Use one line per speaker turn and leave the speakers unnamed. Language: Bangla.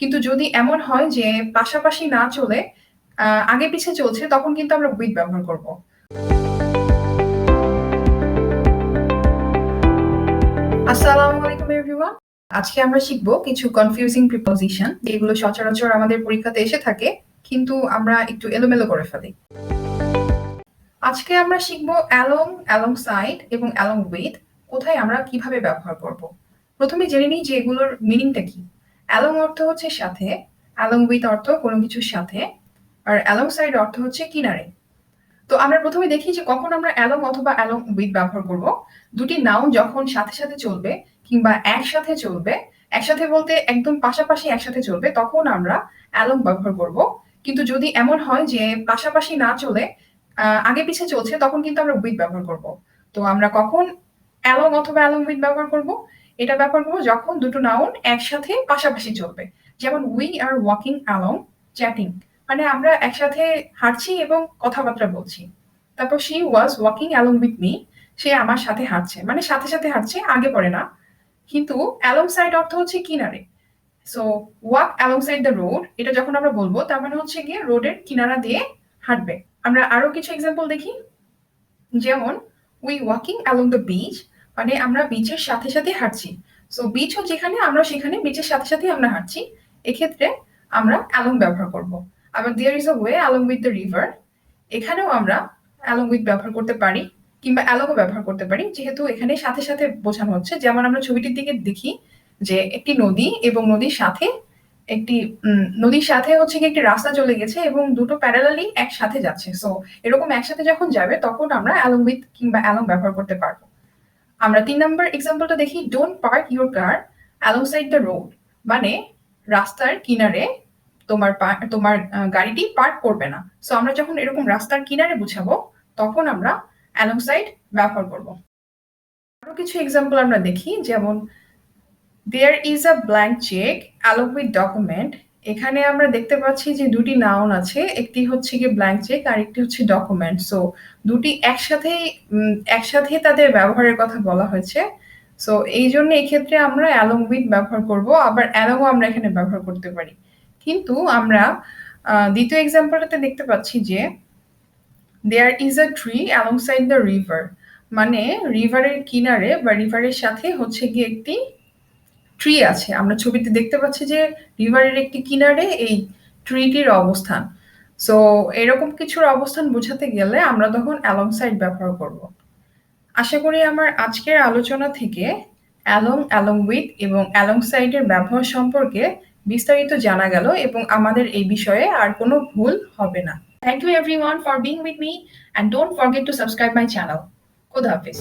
কিন্তু যদি এমন হয় যে পাশাপাশি না চলে আগে পিছে চলছে, তখন কিন্তু আমরা উইথ ব্যবহার করব। আসসালামু আলাইকুম এভরিওয়ান। আজকে আমরা শিখব কিছু কনফিউজিং প্রিপোজিশন, যেগুলো সচরাচর আমাদের পরীক্ষাতে এসে থাকে কিন্তু আমরা একটু এলোমেলো করে ফেলি। আজকে আমরা শিখব অ্যালং, অ্যালংসাইড এবং অ্যালং উইথ কোথায় আমরা কিভাবে ব্যবহার করব। প্রথমে জেনে নিই যে এগুলোর মিনিংটা কি। অ্যালং অর্থ হচ্ছে সাথে, অ্যালং উইথ অর্থ কোনো কিছুর সাথে, আর অ্যালংসাইড অর্থ হচ্ছে কিনারে। তো আমরা প্রথমে দেখি যে কখন আমরা অ্যালং অথবা অ্যালং উইথ ব্যবহার করব। দুটি নাউন যখন সাথে সাথে চলবে কিংবা একসাথে চলবে, একসাথে বলতে একদম পাশাপাশি একসাথে চলবে, তখন আমরা অ্যালং ব্যবহার করব। কিন্তু যদি এমন হয় যে পাশাপাশি না চলে আগে পিছে চলছে, তখন কিন্তু আমরা উইথ ব্যবহার করব। তো আমরা কখন অ্যালং অথবা অ্যালং উইথ ব্যবহার করব? এটা ব্যবহার করব যখন দুটো নাউন একসাথে পাশাপাশি চলবে। যেমন we are walking along chatting, মানে আমরা একসাথে হাঁটছি এবং কথাবার্তা বলছি। তারপর she was walking along with me, সে আমার সাথে হাঁটছে, মানে সাথে সাথে হাঁটছে, আগে পড়ে না। কিন্তু অ্যালং সাইড অর্থ হচ্ছে কিনারে। So walk along side the road, এটা যখন আমরা বলবো তার মানে হচ্ছে গিয়ে রোডের কিনারা দিয়ে হাঁটবে। আমরা আরো কিছু এক্সাম্পল দেখি। যেমন we walking along the beach, মানে আমরা বিচের সাথে সাথে হাঁটছি। সো বিচ হোক যেখানে, আমরা সেখানে বিচের সাথে সাথে আমরা হাঁটছি। এক্ষেত্রে আমরা অ্যালং ব্যবহার করব। আবার there is a way along with the river, এখানেও আমরা অ্যালং উইথ ব্যবহার করতে পারি কিংবা অ্যালংও ব্যবহার করতে পারি, যেহেতু এখানে সাথে সাথে বোঝানো হচ্ছে। যেমন আমরা ছবিটির দিকে দেখি যে একটি নদী এবং নদীর সাথে হচ্ছে কি একটি রাস্তা চলে গেছে এবং দুটো প্যারালালি একসাথে যাচ্ছে। সো এরকম একসাথে যখন যাবে তখন আমরা অ্যালং উইথ কিংবা অ্যালং ব্যবহার করতে পারবো। আমরা 3 নম্বর এক্সাম্পলটা দেখি। Don't park your car along side the road, মানে রাস্তার কিনারে তোমার গাড়িটি পার্ক করবে না। সো আমরা যখন এরকম রাস্তার কিনারে বুঝাবো, তখন আমরা অ্যালং সাইড ব্যবহার করব। আরো কিছু এক্সাম্পল আমরা দেখি। যেমন there is a blank cheque along with document, এখানে আমরা দেখতে পাচ্ছি যে দুটি নাউন আছে, একটি হচ্ছে গিয়ে ব্ল্যাঙ্ক চেক আর একটি হচ্ছে ডকুমেন্ট। সো দুটি একসাথে তাদের ব্যবহারের কথা বলা হয়েছে। সো এই জন্য এক্ষেত্রে আমরা অ্যালং উইথ ব্যবহার করব, আবার অ্যালংও আমরা এখানে ব্যবহার করতে পারি। কিন্তু আমরা দ্বিতীয় এক্সাম্পলটাতে দেখতে পাচ্ছি যে there is a tree alongside the river, মানে রিভারের কিনারে বা রিভারের সাথে হচ্ছে গিয়ে একটি ট্রি আছে। আমরা ছবিতে দেখতে পাচ্ছি যে রিভারের একটি কিনারে এই ট্রিটির অবস্থান। সো এরকম কিছুর অবস্থান বোঝাতে গেলে আমরা তখন অ্যালংসাইড ব্যবহার করব। আশা করি আমার আজকের আলোচনা থেকে অ্যালং, অ্যালং উইথ এবং অ্যালংসাইডের ব্যবহার সম্পর্কে বিস্তারিত জানা গেল এবং আমাদের এই বিষয়ে আর কোনো ভুল হবে না। Thank you everyone for being with me, and don't forget to subscribe my channel. খোদা হাফেজ।